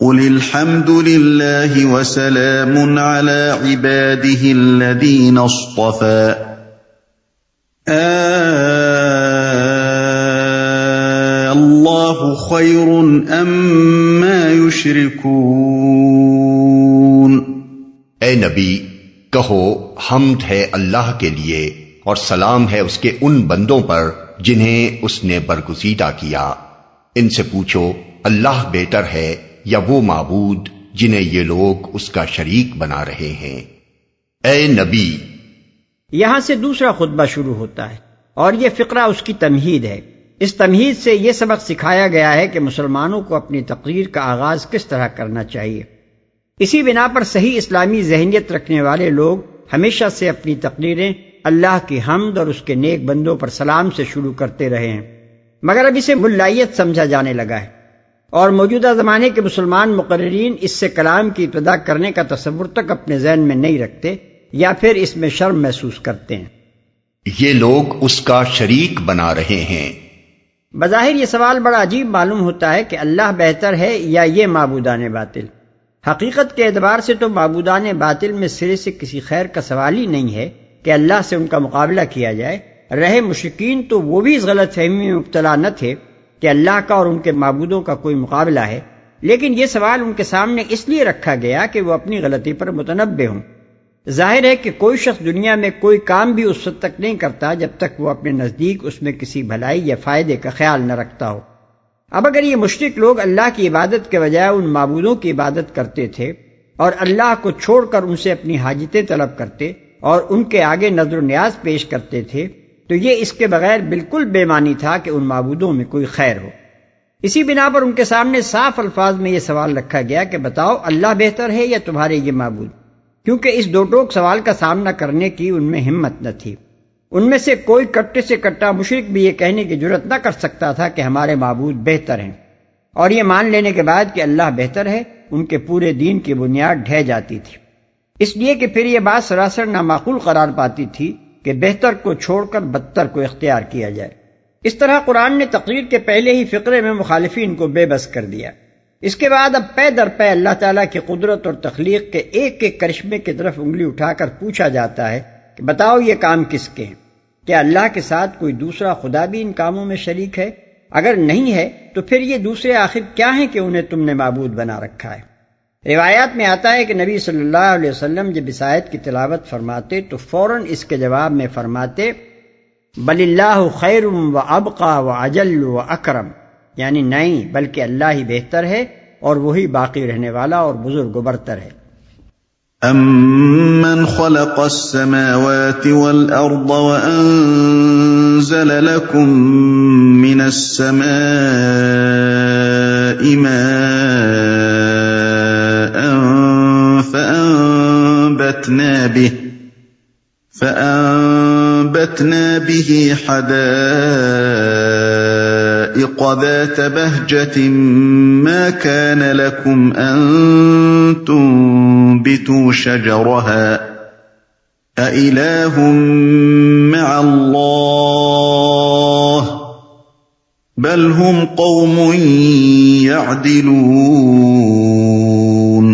قل الحمد للہ وسلام علی عباده الذین اصطفى اللہ خیر اما یشرکون۔ اے نبی کہو حمد ہے اللہ کے لیے اور سلام ہے اس کے ان بندوں پر جنہیں اس نے برگزیدہ کیا۔ ان سے پوچھو اللہ بہتر ہے یا وہ معبود جنہیں یہ لوگ اس کا شریک بنا رہے ہیں۔ اے نبی، یہاں سے دوسرا خطبہ شروع ہوتا ہے اور یہ فقرہ اس کی تمہید ہے۔ اس تمہید سے یہ سبق سکھایا گیا ہے کہ مسلمانوں کو اپنی تقریر کا آغاز کس طرح کرنا چاہیے۔ اسی بنا پر صحیح اسلامی ذہنیت رکھنے والے لوگ ہمیشہ سے اپنی تقریریں اللہ کی حمد اور اس کے نیک بندوں پر سلام سے شروع کرتے رہے ہیں، مگر اب اسے ملائیت سمجھا جانے لگا ہے اور موجودہ زمانے کے مسلمان مقررین اس سے کلام کی ابتدا کرنے کا تصور تک اپنے ذہن میں نہیں رکھتے یا پھر اس میں شرم محسوس کرتے ہیں۔ یہ لوگ اس کا شریک بنا رہے ہیں۔ بظاہر یہ سوال بڑا عجیب معلوم ہوتا ہے کہ اللہ بہتر ہے یا یہ معبودان باطل۔ حقیقت کے اعتبار سے تو معبودان باطل میں سرے سے کسی خیر کا سوال ہی نہیں ہے کہ اللہ سے ان کا مقابلہ کیا جائے۔ رہے مشرکین تو وہ بھی اس غلط فہمی میں مبتلا نہ تھے کہ اللہ کا اور ان کے معبودوں کا کوئی مقابلہ ہے، لیکن یہ سوال ان کے سامنے اس لیے رکھا گیا کہ وہ اپنی غلطی پر متنبہ ہوں۔ ظاہر ہے کہ کوئی شخص دنیا میں کوئی کام بھی اس وقت تک نہیں کرتا جب تک وہ اپنے نزدیک اس میں کسی بھلائی یا فائدے کا خیال نہ رکھتا ہو۔ اب اگر یہ مشرک لوگ اللہ کی عبادت کے بجائے ان معبودوں کی عبادت کرتے تھے اور اللہ کو چھوڑ کر ان سے اپنی حاجتیں طلب کرتے اور ان کے آگے نظر و نیاز پیش کرتے تھے تو یہ اس کے بغیر بالکل بے معنی تھا کہ ان معبودوں میں کوئی خیر ہو۔ اسی بنا پر ان کے سامنے صاف الفاظ میں یہ سوال رکھا گیا کہ بتاؤ اللہ بہتر ہے یا تمہارے یہ معبود، کیونکہ اس دو ٹوک سوال کا سامنا کرنے کی ان میں ہمت نہ تھی۔ ان میں سے کوئی کٹے سے کٹا مشرک بھی یہ کہنے کی جرات نہ کر سکتا تھا کہ ہمارے معبود بہتر ہیں، اور یہ مان لینے کے بعد کہ اللہ بہتر ہے ان کے پورے دین کی بنیاد ڈھہ جاتی تھی۔ اس لیے کہ پھر یہ بات سراسر نامعقول قرار پاتی تھی کہ بہتر کو چھوڑ کر بدتر کو اختیار کیا جائے۔ اس طرح قرآن نے تقریر کے پہلے ہی فقرے میں مخالفین کو بے بس کر دیا۔ اس کے بعد اب پے در پے اللہ تعالیٰ کی قدرت اور تخلیق کے ایک ایک کرشمے کی طرف انگلی اٹھا کر پوچھا جاتا ہے کہ بتاؤ یہ کام کس کے ہیں؟ کیا اللہ کے ساتھ کوئی دوسرا خدا بھی ان کاموں میں شریک ہے؟ اگر نہیں ہے تو پھر یہ دوسرے آخر کیا ہیں کہ انہیں تم نے معبود بنا رکھا ہے؟ روایات میں آتا ہے کہ نبی صلی اللہ علیہ وسلم جب اس آیت کی تلاوت فرماتے تو فوراً اس کے جواب میں فرماتے بل اللہ خیر و ابقى و اجل و اکرم، یعنی نہیں بلکہ اللہ ہی بہتر ہے اور وہی باقی رہنے والا اور بزرگ و برتر ہے۔ امن خلق السماوات والارض وانزل لكم من السماء ماء فأنبتنا به حدائق ذات بهجة ما كان لكم أن تنبتوا شجرها أإله مع الله بل هم قوم يعدلون۔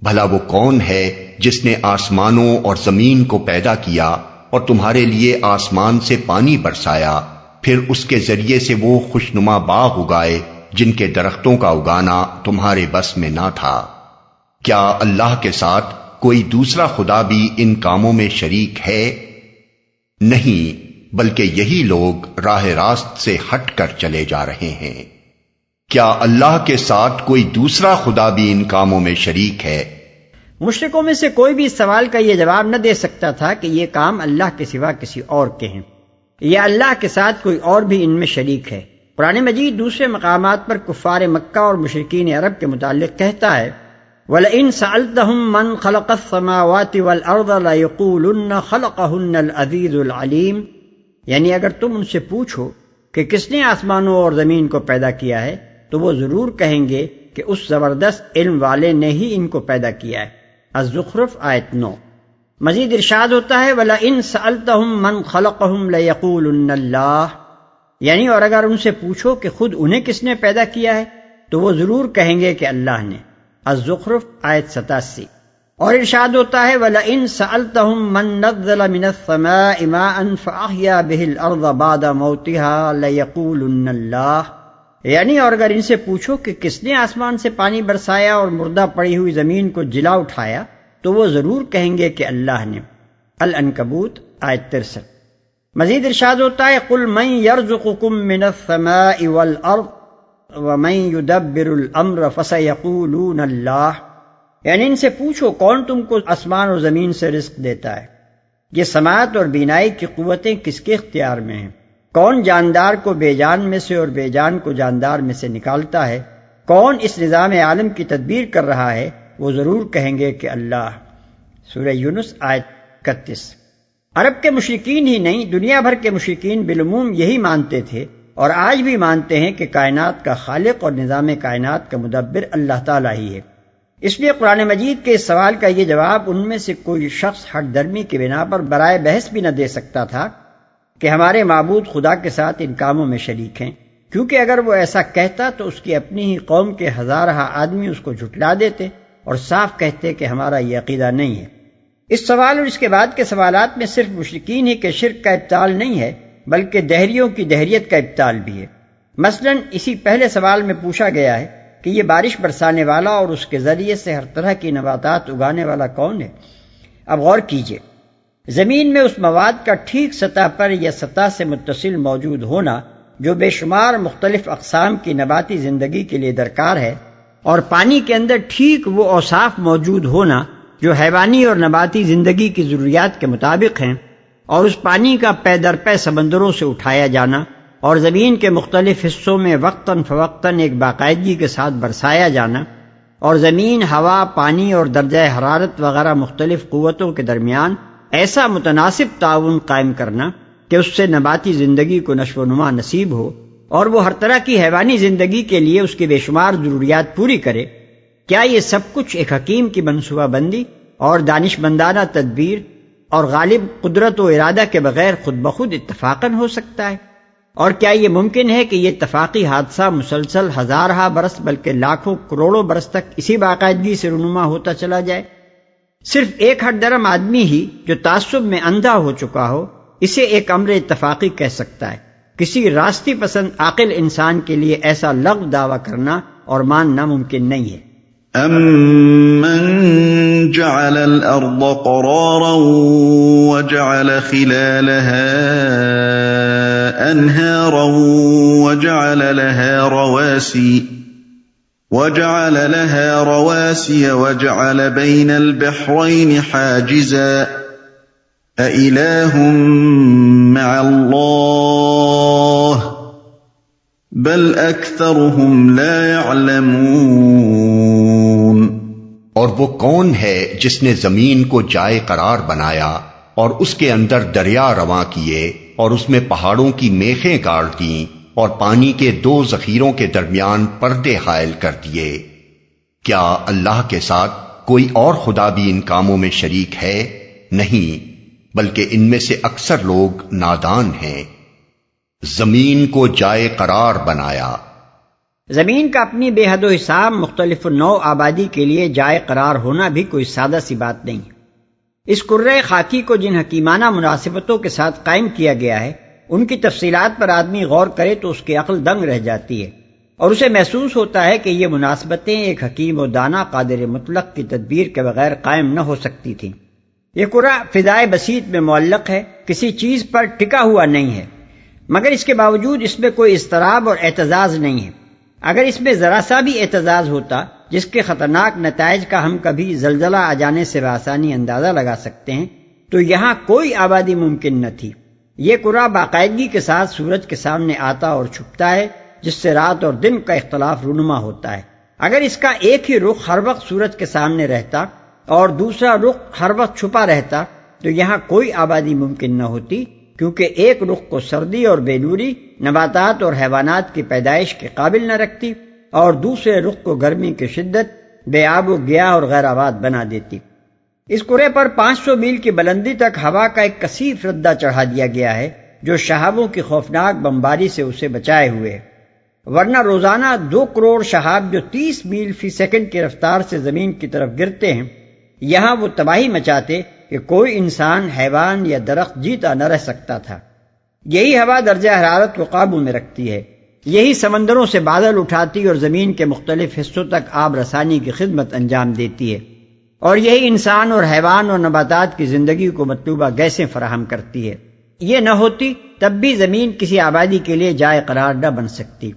بھلا وہ کون ہے جس نے آسمانوں اور زمین کو پیدا کیا اور تمہارے لیے آسمان سے پانی برسایا، پھر اس کے ذریعے سے وہ خوشنما باغ اگائے جن کے درختوں کا اگانا تمہارے بس میں نہ تھا۔ کیا اللہ کے ساتھ کوئی دوسرا خدا بھی ان کاموں میں شریک ہے؟ نہیں، بلکہ یہی لوگ راہ راست سے ہٹ کر چلے جا رہے ہیں۔ کیا اللہ کے ساتھ کوئی دوسرا خدا بھی ان کاموں میں شریک ہے؟ مشرکوں میں سے کوئی بھی اس سوال کا یہ جواب نہ دے سکتا تھا کہ یہ کام اللہ کے سوا کسی اور کے ہیں یا اللہ کے ساتھ کوئی اور بھی ان میں شریک ہے۔ قرآن مجید دوسرے مقامات پر کفار مکہ اور مشرکین عرب کے متعلق کہتا ہے وَلَئِن سَأَلْتَهُم مَّن خَلَقَ السَّمَاوَاتِ وَالْأَرْضَ لَيَقُولُنَّ خَلَقَهُنَّ الْعَزِيزُ الْعَلِيمُ، یعنی اگر تم ان سے پوچھو کہ کس نے آسمانوں اور زمین کو پیدا کیا ہے تو وہ ضرور کہیں گے کہ اس زبردست علم والے نے ہی ان کو پیدا کیا ہے۔ الزخرف آیت 9۔ مزید ارشاد ہوتا ہے وَلَئِن سَأَلْتَهُم مَّن خَلَقَهُمْ لَيَقُولُنَّ اللَّهُ، یعنی اور اگر ان سے پوچھو کہ خود انہیں کس نے پیدا کیا ہے تو وہ ضرور کہیں گے کہ اللہ نے۔ الزخرف آیت 87۔ اور ارشاد ہوتا ہے وَلَئِن سَأَلْتَهُم مَّن نَّزَّلَ مِنَ السَّمَاءِ مَاءً فَأَحْيَا بِهِ الْأَرْضَ بَعْدَ مَوْتِهَا لَيَقُولُنَّ اللَّهُ، یعنی اور اگر ان سے پوچھو کہ کس نے آسمان سے پانی برسایا اور مردہ پڑی ہوئی زمین کو جلا اٹھایا، تو وہ ضرور کہیں گے کہ اللہ نے۔ العنکبوت آیت 63۔ مزید ارشاد ہوتا ہے قُلْ مَن يَرْزُقُكُم مِّنَ السَّمَاءِ وَالْأَرْضِ وَمَن يُدَبِّرُ الْأَمْرَ فَسَيَقُولُونَ اللَّهُ، یعنی ان سے پوچھو کون تم کو آسمان اور زمین سے رزق دیتا ہے، یہ سماعت اور بینائی کی قوتیں کس کے اختیار میں ہیں، کون جاندار کو بے جان میں سے اور بے جان کو جاندار میں سے نکالتا ہے، کون اس نظام عالم کی تدبیر کر رہا ہے، وہ ضرور کہیں گے کہ اللہ۔ سورہ یونس آیت 31۔ عرب کے مشرکین ہی نہیں، دنیا بھر کے مشرکین بالعموم یہی مانتے تھے اور آج بھی مانتے ہیں کہ کائنات کا خالق اور نظام کائنات کا مدبر اللہ تعالیٰ ہی ہے۔ اس لیے قرآن مجید کے اس سوال کا یہ جواب ان میں سے کوئی شخص ہٹ درمی کی بنا پر برائے بحث بھی نہ دے سکتا تھا کہ ہمارے معبود خدا کے ساتھ ان کاموں میں شریک ہیں، کیونکہ اگر وہ ایسا کہتا تو اس کی اپنی ہی قوم کے ہزارہ آدمی اس کو جھٹلا دیتے اور صاف کہتے کہ ہمارا یہ عقیدہ نہیں ہے۔ اس سوال اور اس کے بعد کے سوالات میں صرف مشرکین ہی کے شرک کا ابطال نہیں ہے، بلکہ دہریوں کی دہریت کا ابطال بھی ہے۔ مثلا اسی پہلے سوال میں پوچھا گیا ہے کہ یہ بارش برسانے والا اور اس کے ذریعے سے ہر طرح کی نباتات اگانے والا کون ہے؟ اب غور کیجئے، زمین میں اس مواد کا ٹھیک سطح پر یا سطح سے متصل موجود ہونا جو بے شمار مختلف اقسام کی نباتی زندگی کے لیے درکار ہے، اور پانی کے اندر ٹھیک وہ اوصاف موجود ہونا جو حیوانی اور نباتی زندگی کی ضروریات کے مطابق ہیں، اور اس پانی کا پے در پے سمندروں سے اٹھایا جانا اور زمین کے مختلف حصوں میں وقتاً فوقتاً ایک باقاعدگی کے ساتھ برسایا جانا، اور زمین، ہوا، پانی اور درجہ حرارت وغیرہ مختلف قوتوں کے درمیان ایسا متناسب تعاون قائم کرنا کہ اس سے نباتی زندگی کو نشو و نما نصیب ہو اور وہ ہر طرح کی حیوانی زندگی کے لیے اس کی بے شمار ضروریات پوری کرے، کیا یہ سب کچھ ایک حکیم کی منصوبہ بندی اور دانش مندانہ تدبیر اور غالب قدرت و ارادہ کے بغیر خود بخود اتفاقاً ہو سکتا ہے؟ اور کیا یہ ممکن ہے کہ یہ اتفاقی حادثہ مسلسل ہزارہ برس بلکہ لاکھوں کروڑوں برس تک اسی باقاعدگی سے رونما ہوتا چلا جائے؟ صرف ایک ہٹ درم آدمی ہی جو تعصب میں اندھا ہو چکا ہو اسے ایک امر اتفاقی کہہ سکتا ہے۔ کسی راستی پسند عاقل انسان کے لیے ایسا لغو دعویٰ کرنا اور ماننا ممکن نہیں ہے۔ أَمَّنْ جَعَلَ الْأَرْضَ قَرَارًا وَجَعَلَ خِلَالَهَا أَنْهَارًا وَجَعَلَ لَهَا رَوَاسِيَ وَجَعَلَ بَيْنَ الْبَحْرَيْنِ حَاجِزًا أَإِلَٰهٌ مَّعَ اللَّهِ بَلْ أَكْثَرُهُمْ لَا يَعْلَمُونَ۔ اور وہ کون ہے جس نے زمین کو جائے قرار بنایا اور اس کے اندر دریا رواں کیے اور اس میں پہاڑوں کی میخیں گاڑ دیں اور پانی کے دو ذخیروں کے درمیان پردے حائل کر دیے؟ کیا اللہ کے ساتھ کوئی اور خدا بھی ان کاموں میں شریک ہے؟ نہیں، بلکہ ان میں سے اکثر لوگ نادان ہیں۔ زمین کو جائے قرار بنایا۔ زمین کا اپنی بے حد و حساب مختلف نوع آبادی کے لیے جائے قرار ہونا بھی کوئی سادہ سی بات نہیں ہے۔ اس کرۂ خاکی کو جن حکیمانہ مناسبتوں کے ساتھ قائم کیا گیا ہے ان کی تفصیلات پر آدمی غور کرے تو اس کی عقل دنگ رہ جاتی ہے اور اسے محسوس ہوتا ہے کہ یہ مناسبتیں ایک حکیم و دانا قادر مطلق کی تدبیر کے بغیر قائم نہ ہو سکتی تھیں۔ یہ کرہ فضائے بسیط میں معلق ہے، کسی چیز پر ٹکا ہوا نہیں ہے، مگر اس کے باوجود اس میں کوئی اضطراب اور اعتزاز نہیں ہے۔ اگر اس میں ذرا سا بھی اعتزاز ہوتا جس کے خطرناک نتائج کا ہم کبھی زلزلہ آ جانے سے بآسانی اندازہ لگا سکتے ہیں تو یہاں کوئی آبادی ممکن نہ تھی۔ یہ کرہ باقاعدگی کے ساتھ سورج کے سامنے آتا اور چھپتا ہے جس سے رات اور دن کا اختلاف رونما ہوتا ہے۔ اگر اس کا ایک ہی رخ ہر وقت سورج کے سامنے رہتا اور دوسرا رخ ہر وقت چھپا رہتا تو یہاں کوئی آبادی ممکن نہ ہوتی، کیونکہ ایک رخ کو سردی اور بےنوری، نباتات اور حیوانات کی پیدائش کے قابل نہ رکھتی اور دوسرے رخ کو گرمی کی شدت، بے آب و گیاہ اور غیر آباد بنا دیتی۔ اس کرے پر 500 میل کی بلندی تک ہوا کا ایک کثیف ردہ چڑھا دیا گیا ہے جو شہابوں کی خوفناک بمباری سے اسے بچائے ہوئے ہے۔ ورنہ روزانہ 2 کروڑ شہاب جو 30 میل فی سیکنڈ کی رفتار سے زمین کی طرف گرتے ہیں، یہاں وہ تباہی مچاتے کہ کوئی انسان، حیوان یا درخت جیتا نہ رہ سکتا تھا۔ یہی ہوا درجہ حرارت کو قابو میں رکھتی ہے، یہی سمندروں سے بادل اٹھاتی اور زمین کے مختلف حصوں تک آب رسانی کی خدمت انجام دیتی ہے، اور یہی انسان اور حیوان اور نباتات کی زندگی کو مطلوبہ گیسیں فراہم کرتی ہے۔ یہ نہ ہوتی تب بھی زمین کسی آبادی کے لیے جائے قرار نہ بن سکتی۔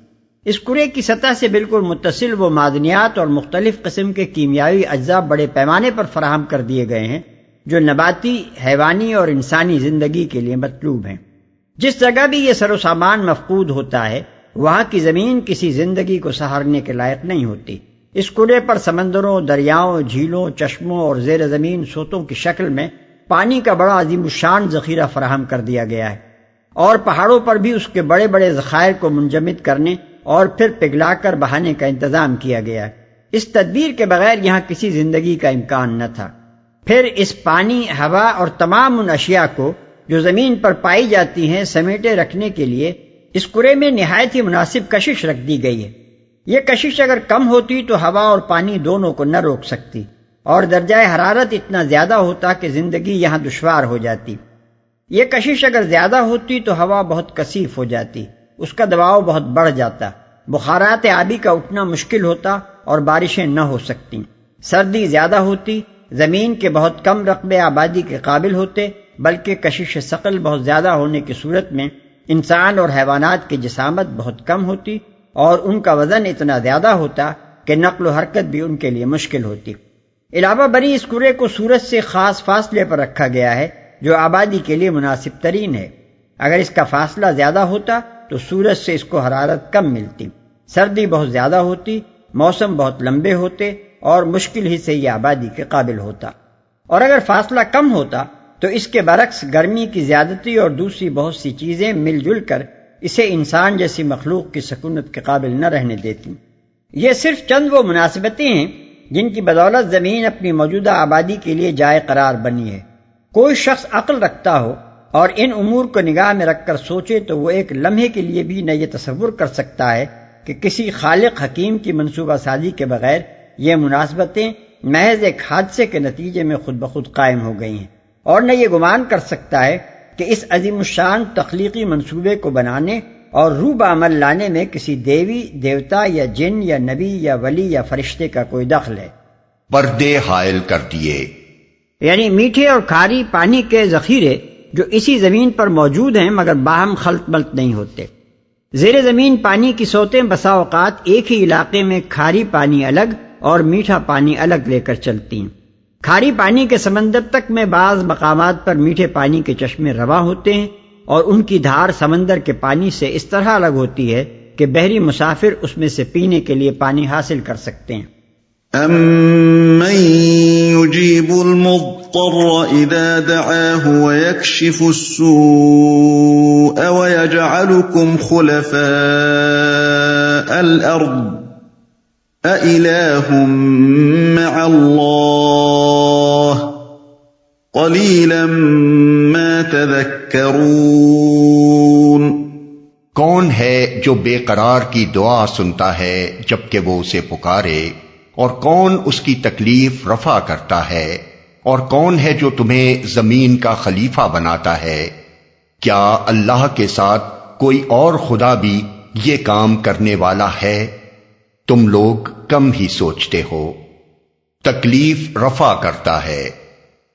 اس کرے کی سطح سے بالکل متصل وہ معدنیات اور مختلف قسم کے کیمیاوی اجزاء بڑے پیمانے پر فراہم کر دیے گئے ہیں جو نباتی، حیوانی اور انسانی زندگی کے لیے مطلوب ہیں۔ جس جگہ بھی یہ سر و سامان مفقود ہوتا ہے، وہاں کی زمین کسی زندگی کو سہارنے کے لائق نہیں ہوتی۔ اس کرے پر سمندروں، دریاؤں، جھیلوں، چشموں اور زیر زمین سوتوں کی شکل میں پانی کا بڑا عظیم الشان ذخیرہ فراہم کر دیا گیا ہے، اور پہاڑوں پر بھی اس کے بڑے بڑے ذخائر کو منجمد کرنے اور پھر پگھلا کر بہانے کا انتظام کیا گیا ہے۔ اس تدبیر کے بغیر یہاں کسی زندگی کا امکان نہ تھا۔ پھر اس پانی، ہوا اور تمام ان اشیاء کو جو زمین پر پائی جاتی ہیں سمیٹے رکھنے کے لیے اس کرے میں نہایت ہی مناسب کشش رکھ دی گئی ہے۔ یہ کشش اگر کم ہوتی تو ہوا اور پانی دونوں کو نہ روک سکتی، اور درجہ حرارت اتنا زیادہ ہوتا کہ زندگی یہاں دشوار ہو جاتی۔ یہ کشش اگر زیادہ ہوتی تو ہوا بہت کثیف ہو جاتی، اس کا دباؤ بہت بڑھ جاتا، بخارات آبی کا اٹھنا مشکل ہوتا اور بارشیں نہ ہو سکتی۔ سردی زیادہ ہوتی، زمین کے بہت کم رقبے آبادی کے قابل ہوتے، بلکہ کشش ثقل بہت زیادہ ہونے کی صورت میں انسان اور حیوانات کی جسامت بہت کم ہوتی اور ان کا وزن اتنا زیادہ ہوتا کہ نقل و حرکت بھی ان کے لیے مشکل ہوتی۔ علاوہ بری اس کرے کو سورج سے خاص فاصلے پر رکھا گیا ہے جو آبادی کے لیے مناسب ترین ہے۔ اگر اس کا فاصلہ زیادہ ہوتا تو سورج سے اس کو حرارت کم ملتی، سردی بہت زیادہ ہوتی، موسم بہت لمبے ہوتے اور مشکل ہی سے یہ آبادی کے قابل ہوتا۔ اور اگر فاصلہ کم ہوتا تو اس کے برعکس گرمی کی زیادتی اور دوسری بہت سی چیزیں مل جل کر اسے انسان جیسی مخلوق کی سکونت کے قابل نہ رہنے دیتی۔ یہ صرف چند وہ مناسبتیں ہیں جن کی بدولت زمین اپنی موجودہ آبادی کے لیے جائے قرار بنی ہے۔ کوئی شخص عقل رکھتا ہو اور ان امور کو نگاہ میں رکھ کر سوچے تو وہ ایک لمحے کے لیے بھی نہ یہ تصور کر سکتا ہے کہ کسی خالق حکیم کی منصوبہ سازی کے بغیر یہ مناسبتیں محض ایک حادثے کے نتیجے میں خود بخود قائم ہو گئی ہیں، اور نہ یہ گمان کر سکتا ہے کہ اس عظیم الشان تخلیقی منصوبے کو بنانے اور روح بعمل لانے میں کسی دیوی، دیوتا یا جن یا نبی یا ولی یا فرشتے کا کوئی دخل ہے۔ پردے حائل کر دیے، یعنی میٹھے اور کھاری پانی کے ذخیرے جو اسی زمین پر موجود ہیں مگر باہم خلط ملط نہیں ہوتے۔ زیر زمین پانی کی سوتیں بسا اوقات ایک ہی علاقے میں کھاری پانی الگ اور میٹھا پانی الگ لے کر چلتی ہیں۔ کھاری پانی کے سمندر تک میں بعض مقامات پر میٹھے پانی کے چشمے رواں ہوتے ہیں، اور ان کی دھار سمندر کے پانی سے اس طرح الگ ہوتی ہے کہ بحری مسافر اس میں سے پینے کے لیے پانی حاصل کر سکتے ہیں۔ أَمَّن يُجِيبُ الْمُضْطَرَّ إِذَا دَعَاهُ وَيَكْشِفُ السُّوءَ وَيَجْعَلُكُمْ خُلَفَاءَ الْأَرْضِ أَإِلَٰهٌ مَّعَ اللَّهِ قَلِيلًا مَّا تَذَكَّرُونَ۔ کون ہے جو بے قرار کی دعا سنتا ہے جبکہ وہ اسے پکارے، اور کون اس کی تکلیف رفع کرتا ہے، اور کون ہے جو تمہیں زمین کا خلیفہ بناتا ہے؟ کیا اللہ کے ساتھ کوئی اور خدا بھی یہ کام کرنے والا ہے؟ تم لوگ کم ہی سوچتے ہو۔ تکلیف رفع کرتا ہے۔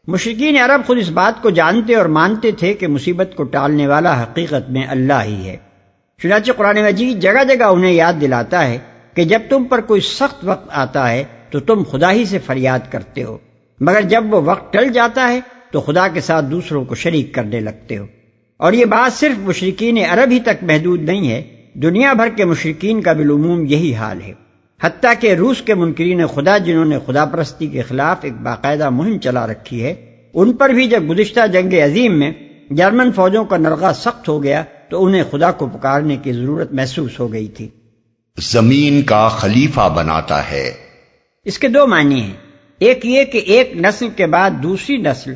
مشرکین عرب خود اس بات کو جانتے اور مانتے تھے کہ مصیبت کو ٹالنے والا حقیقت میں اللہ ہی ہے۔ چنانچہ قرآن مجید جگہ جگہ انہیں یاد دلاتا ہے کہ جب تم پر کوئی سخت وقت آتا ہے تو تم خدا ہی سے فریاد کرتے ہو، مگر جب وہ وقت ٹل جاتا ہے تو خدا کے ساتھ دوسروں کو شریک کرنے لگتے ہو۔ اور یہ بات صرف مشرکین عرب ہی تک محدود نہیں ہے، دنیا بھر کے مشرکین کا بالعموم یہی حال ہے۔ حتیٰ کہ روس کے منکرین خدا جنہوں نے خدا پرستی کے خلاف ایک باقاعدہ مہم چلا رکھی ہے، ان پر بھی جب گزشتہ جنگ عظیم میں جرمن فوجوں کا نرغہ سخت ہو گیا تو انہیں خدا کو پکارنے کی ضرورت محسوس ہو گئی تھی۔ زمین کا خلیفہ بناتا ہے۔ اس کے دو معنی ہیں، ایک یہ کہ ایک نسل کے بعد دوسری نسل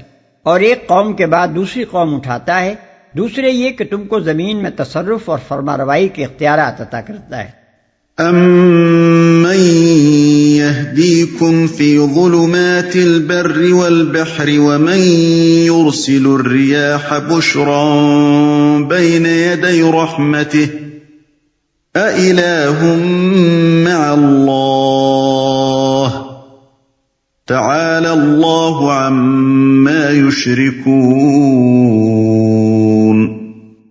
اور ایک قوم کے بعد دوسری قوم اٹھاتا ہے، دوسرے یہ کہ تم کو زمین میں تصرف اور فرما روائی کے اختیارات عطا کرتا ہے۔ أَمَّن يَهْدِيكُمْ فِي ظُلُمَاتِ الْبَرِّ وَالْبَحْرِ وَمَن يُرْسِلُ الرِّيَاحَ بُشْرًا بَيْنَ يَدَيْ رَحْمَتِهِ أَإِلَٰهٌ مَّعَ اللَّهِ تَعَالَى اللَّهُ عَمَّا يُشْرِكُونَ۔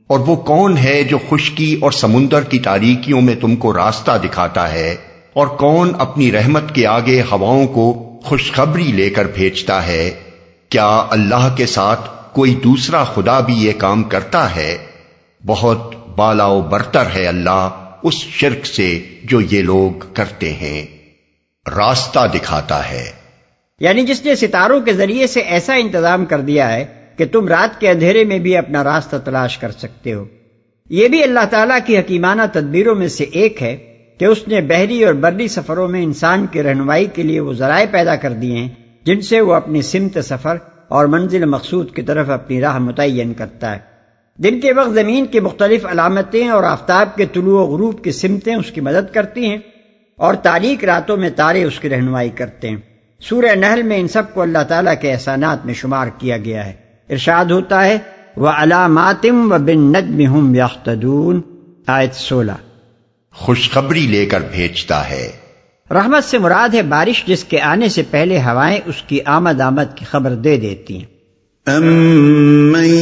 اور وہ کون ہے جو خشکی اور سمندر کی تاریکیوں میں تم کو راستہ دکھاتا ہے، اور کون اپنی رحمت کے آگے ہواؤں کو خوشخبری لے کر بھیجتا ہے؟ کیا اللہ کے ساتھ کوئی دوسرا خدا بھی یہ کام کرتا ہے؟ بہت بالا و برتر ہے اللہ اس شرک سے جو یہ لوگ کرتے ہیں۔ راستہ دکھاتا ہے یعنی جس نے ستاروں کے ذریعے سے ایسا انتظام کر دیا ہے کہ تم رات کے اندھیرے میں بھی اپنا راستہ تلاش کر سکتے ہو۔ یہ بھی اللہ تعالیٰ کی حکیمانہ تدبیروں میں سے ایک ہے کہ اس نے بحری اور بری سفروں میں انسان کی رہنمائی کے لیے وہ ذرائع پیدا کر دیے ہیں جن سے وہ اپنی سمت سفر اور منزل مقصود کی طرف اپنی راہ متعین کرتا ہے۔ دن کے وقت زمین کی مختلف علامتیں اور آفتاب کے طلوع و غروب کی سمتیں اس کی مدد کرتی ہیں، اور تاریک راتوں میں تارے اس کی رہنمائی کرتے ہیں۔ سورہ نحل میں ان سب کو اللہ تعالیٰ کے احسانات میں شمار کیا گیا ہے۔ ارشاد ہوتا ہے وَعَلَامَاتٍ وَبِالنَّجْمِ هُمْ يَهْتَدُونَ، آیت 16۔ خوشخبری لے کر بھیجتا ہے۔ رحمت سے مراد ہے بارش جس کے آنے سے پہلے ہوائیں اس کی آمد کی خبر دے دیتی ہیں۔ أَمَّن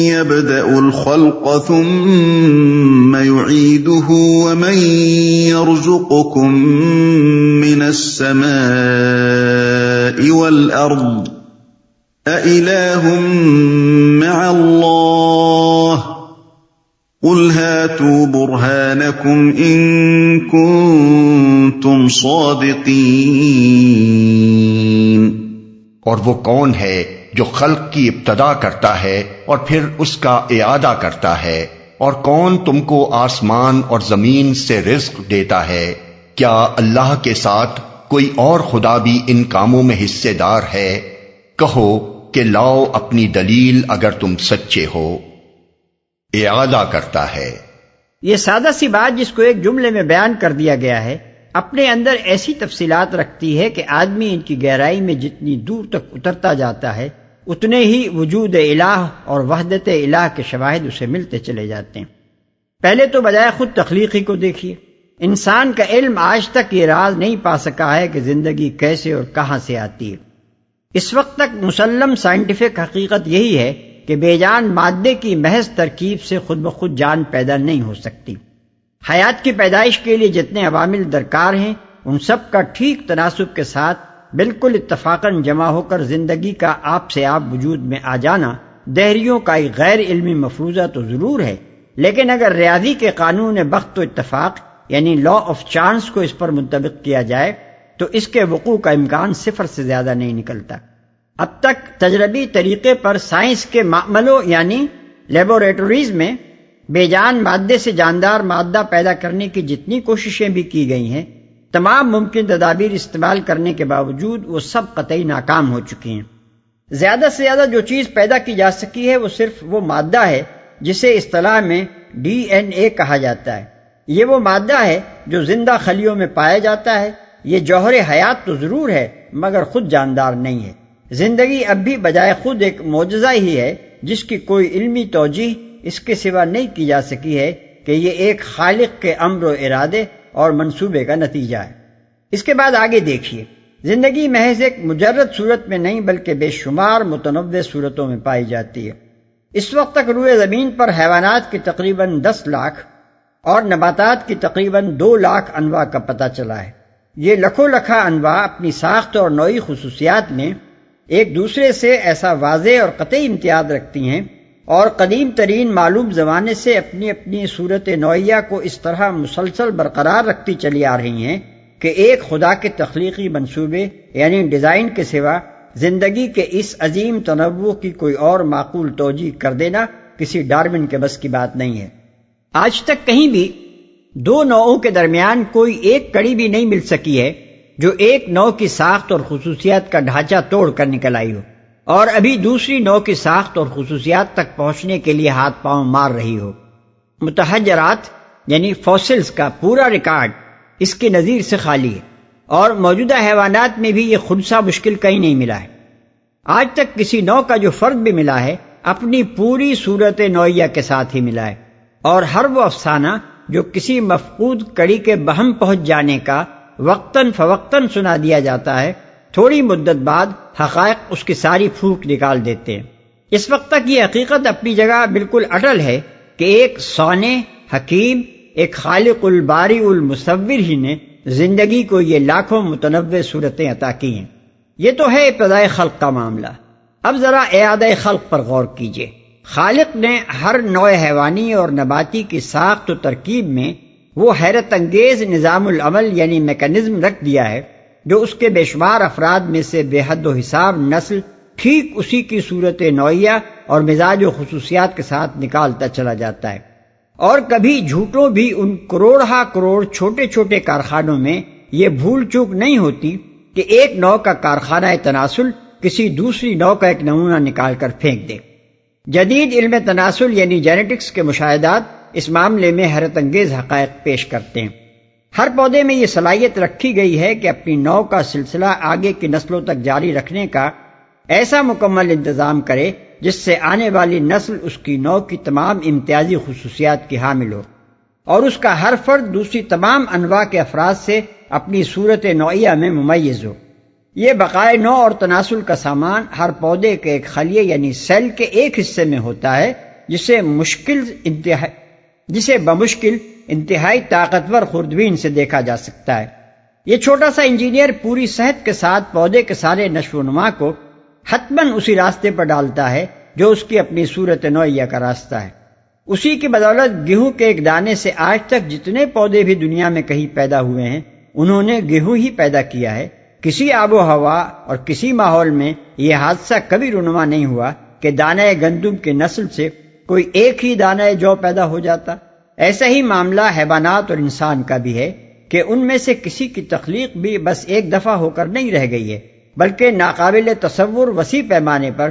يَبْدَأُ الْخَلْقَ ثُمَّ يُعِيدُهُ وَمَن يَرْزُقُكُم مِّنَ السَّمَاءِ وَالْأَرْضِ أَإِلَٰهٌ مَّعَ اللَّهِ قُلْ هَاتُوا بُرْهَانَكُمْ إِن كُنتُمْ صَادِقِينَ۔ اور وہ کون ہے جو خلق کی ابتدا کرتا ہے اور پھر اس کا اعادہ کرتا ہے؟ اور کون تم کو آسمان اور زمین سے رزق دیتا ہے؟ کیا اللہ کے ساتھ کوئی اور خدا بھی ان کاموں میں حصے دار ہے؟ کہو کہ لاؤ اپنی دلیل اگر تم سچے ہو۔ اعادہ کرتا ہے۔ یہ سادہ سی بات جس کو ایک جملے میں بیان کر دیا گیا ہے اپنے اندر ایسی تفصیلات رکھتی ہے کہ آدمی ان کی گہرائی میں جتنی دور تک اترتا جاتا ہے اتنے ہی وجود الہ اور وحدت الہ کے شواہد اسے ملتے چلے جاتے ہیں۔ پہلے تو بجائے خود تخلیقی کو دیکھیے۔ انسان کا علم آج تک یہ راز نہیں پا سکا ہے کہ زندگی کیسے اور کہاں سے آتی ہے۔ اس وقت تک مسلم سائنٹیفک حقیقت یہی ہے کہ بے جان مادے کی محض ترکیب سے خود بخود جان پیدا نہیں ہو سکتی۔ حیات کی پیدائش کے لیے جتنے عوامل درکار ہیں ان سب کا ٹھیک تناسب کے ساتھ بالکل اتفاقاً جمع ہو کر زندگی کا آپ سے آپ وجود میں آ جانا دہریوں کا ایک غیر علمی مفروضہ تو ضرور ہے، لیکن اگر ریاضی کے قانون بخت و اتفاق یعنی لا آف چانس کو اس پر منطبق کیا جائے تو اس کے وقوع کا امکان صفر سے زیادہ نہیں نکلتا۔ اب تک تجربی طریقے پر سائنس کے معملوں یعنی لیبوریٹریز میں بے جان مادے سے جاندار مادہ پیدا کرنے کی جتنی کوششیں بھی کی گئی ہیں، تمام ممکن تدابیر استعمال کرنے کے باوجود وہ سب قطعی ناکام ہو چکی ہیں۔ زیادہ سے زیادہ جو چیز پیدا کی جا سکی ہے وہ صرف وہ مادہ ہے جسے اصطلاح میں DNA کہا جاتا ہے۔ یہ وہ مادہ ہے جو زندہ خلیوں میں پایا جاتا ہے۔ یہ جوہر حیات تو ضرور ہے مگر خود جاندار نہیں ہے۔ زندگی اب بھی بجائے خود ایک معجزہ ہی ہے جس کی کوئی علمی توجیہ اس کے سوا نہیں کی جا سکی ہے کہ یہ ایک خالق کے امر و ارادے اور منصوبے کا نتیجہ ہے۔ اس کے بعد آگے دیکھیے، زندگی محض ایک مجرد صورت میں نہیں بلکہ بے شمار متنوع صورتوں میں پائی جاتی ہے۔ اس وقت تک روئے زمین پر حیوانات کی تقریباً 10 لاکھ اور نباتات کی تقریباً 2 لاکھ انواع کا پتہ چلا ہے۔ یہ لکھوں لکھا انواع اپنی ساخت اور نوعی خصوصیات میں ایک دوسرے سے ایسا واضح اور قطعی امتیاز رکھتی ہیں اور قدیم ترین معلوم زمانے سے اپنی اپنی صورت نوعیہ کو اس طرح مسلسل برقرار رکھتی چلی آ رہی ہیں کہ ایک خدا کے تخلیقی منصوبے یعنی ڈیزائن کے سوا زندگی کے اس عظیم تنوع کی کوئی اور معقول توجیہ کر دینا کسی ڈارون کے بس کی بات نہیں ہے۔ آج تک کہیں بھی 2 نوعوں کے درمیان کوئی ایک کڑی بھی نہیں مل سکی ہے جو ایک نوع کی ساخت اور خصوصیات کا ڈھانچہ توڑ کر نکل آئی ہو اور ابھی دوسری نوع کی ساخت اور خصوصیات تک پہنچنے کے لیے ہاتھ پاؤں مار رہی ہو۔ متحجرات یعنی فوسلز کا پورا ریکارڈ اس کے نظیر سے خالی ہے، اور موجودہ حیوانات میں بھی یہ خنثی مشکل کہیں نہیں ملا ہے۔ آج تک کسی نوع کا جو فرد بھی ملا ہے اپنی پوری صورت نوعیہ کے ساتھ ہی ملا ہے، اور ہر وہ افسانہ جو کسی مفقود کڑی کے بہم پہنچ جانے کا وقتاً فوقتاً سنا دیا جاتا ہے، تھوڑی مدت بعد حقائق اس کی ساری پھوک نکال دیتے ہیں۔ اس وقت تک یہ حقیقت اپنی جگہ بالکل اٹل ہے کہ ایک صانع حکیم، ایک خالق الباری المصور ہی نے زندگی کو یہ لاکھوں متنوع صورتیں عطا کی ہیں۔ یہ تو ہے ابتدائے خلق کا معاملہ۔ اب ذرا اعادہ خلق پر غور کیجئے۔ خالق نے ہر نوع حیوانی اور نباتی کی ساخت و ترکیب میں وہ حیرت انگیز نظام العمل یعنی میکانزم رکھ دیا ہے جو اس کے بے شمار افراد میں سے بے حد و حساب نسل ٹھیک اسی کی صورت نوعیہ اور مزاج و خصوصیات کے ساتھ نکالتا چلا جاتا ہے۔ اور کبھی جھوٹوں بھی ان کروڑہا کروڑ چھوٹے چھوٹے کارخانوں میں یہ بھول چوک نہیں ہوتی کہ ایک نوع کا کارخانہ تناسل کسی دوسری نوع کا ایک نمونہ نکال کر پھینک دے۔ جدید علم تناسل یعنی جینیٹکس کے مشاہدات اس معاملے میں حیرت انگیز حقائق پیش کرتے ہیں۔ ہر پودے میں یہ صلاحیت رکھی گئی ہے کہ اپنی نوع کا سلسلہ آگے کی نسلوں تک جاری رکھنے کا ایسا مکمل انتظام کرے جس سے آنے والی نسل اس کی نوع کی تمام امتیازی خصوصیات کی حامل ہو، اور اس کا ہر فرد دوسری تمام انواع کے افراد سے اپنی صورت نوعیہ میں ممیز ہو۔ یہ بقائے نوع اور تناسل کا سامان ہر پودے کے ایک خلیے یعنی سیل کے ایک حصے میں ہوتا ہے، جسے بمشکل انتہائی طاقتور خوردبین سے دیکھا جا سکتا ہے۔ یہ چھوٹا سا انجینئر پوری صحت کے ساتھ پودے کے سارے نشو و نما کو حتماً اسی راستے پر ڈالتا ہے جو اس کی اپنی صورت نوعیہ کا راستہ ہے۔ اسی کی بدولت گیہوں کے ایک دانے سے آج تک جتنے پودے بھی دنیا میں کہیں پیدا ہوئے ہیں انہوں نے گیہوں ہی پیدا کیا ہے۔ کسی آب و ہوا اور کسی ماحول میں یہ حادثہ کبھی رونما نہیں ہوا کہ دانہ گندم کی نسل سے کوئی ایک ہی دانہ جو پیدا ہو جاتا۔ ایسا ہی معاملہ حیوانات اور انسان کا بھی ہے کہ ان میں سے کسی کی تخلیق بھی بس ایک دفعہ ہو کر نہیں رہ گئی ہے، بلکہ ناقابل تصور وسیع پیمانے پر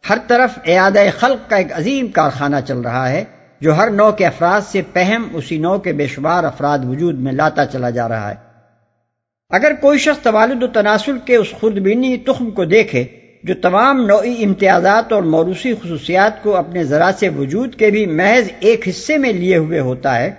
ہر طرف اعادہ خلق کا ایک عظیم کارخانہ چل رہا ہے جو ہر نوع کے افراد سے پہم اسی نوع کے بے شمار افراد وجود میں لاتا چلا جا رہا ہے۔ اگر کوئی شخص توالد و تناسل کے اس خوردبینی تخم کو دیکھے جو تمام نوعی امتیازات اور موروثی خصوصیات کو اپنے ذرا سے وجود کے بھی محض ایک حصے میں لیے ہوئے ہوتا ہے،